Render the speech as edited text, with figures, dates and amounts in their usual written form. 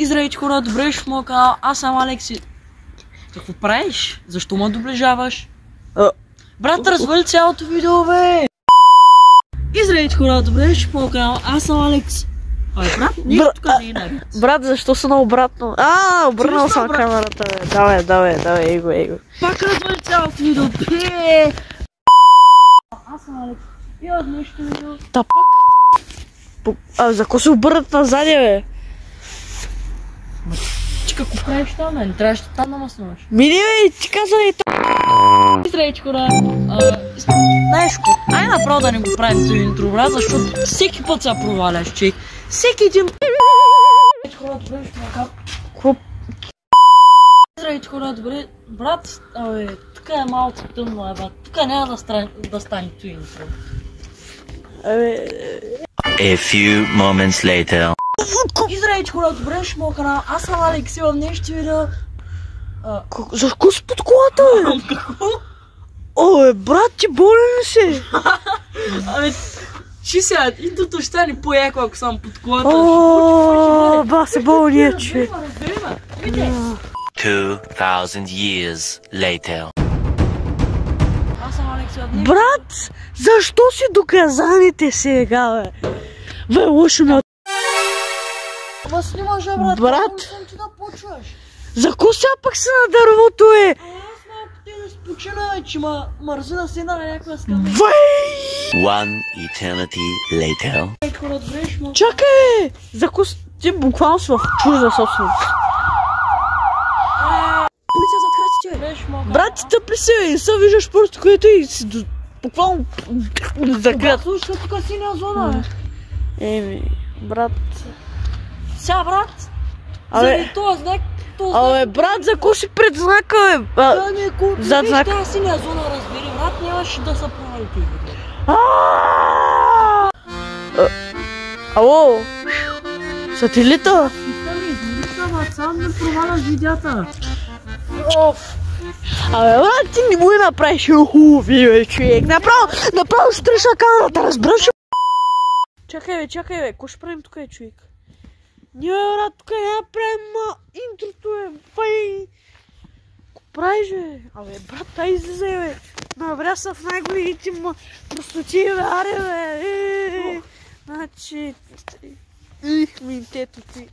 Здравейте хора, добре дошли в моя канал, аз съм Алекси. Какво правиш? Защо ме доближаваш? Брат, развали цялото видео, бе! Здравейте хора, добре дошли в моя канал, аз съм Алекс. Брат, нищо тук не е наред. Брат, защо са наобратно? Обърнал съм камерата, бе. Давай, его. Пак развали цялото видео, бе! Аз съм Алекс. И от нещо видео. Та пак? За какво се обърнат назад, бе? Ти какво правиш там, бе? Не трябваше там да ме снимаш. Мини, бе, ти каза и там. Здравейте хора. Знаеш какво? Ай направо да не го правим този интро, брат, защото всеки път се проваляш, човек. Всеки един... Здравейте хора, добре, ще макар. Какво? Здравейте хора, добре. Брат, тук е малко тъмно, брат. Тук няма да стане този интро. A few moments later. Здравейте хора, добре, ще моя канал. Аз съм Алекс и в днешното видео... За какво си под колата, бе? Какво? Брат, ти болен ли си? Ще сега, интрото ще стане по-яко, ако съм под колата. Ба, се болния, че. 2000 years later. Аз съм Алекс и в днешното... Брат, защо си доказаните сега, бе? Бе, лошо ме. Ама снимаш, брат. Брат. Не съм ти да почваш. За какво сега пък си на дървото, е? Аз малко те да спочина, че мързи да седна на някаква скамейка. One eternity later. Хора, добре, ще му... Чакай! За какво ти буквално си в чужда собственост? Полиция зад красите, бе. Брат, ти тъпли си, бе, не се виждаш просто което и си буквално закрят. Слушай, тук си синя зона, бе. Брат... Сега, брат. Заради този знак... брат, за какво си пред знака, бе? Зад знак. Тази синя зона, разбери, брат, нямаше да се провали този видео. Ало? Сателита? Сам не проваляш видеята. Брат, ти не му и направиш хубави, бе, човек. Направо ще треша камерата, разбираш? Чакай, бе, какво ще правим тук, човек? Не, брат, тук няма правим интрото, бе, бай. Ко правиш, бе? Брат, тай излиза, бе. Набря са в най-големите му простоти, бе, аре, бе. Значи... Минтето ти.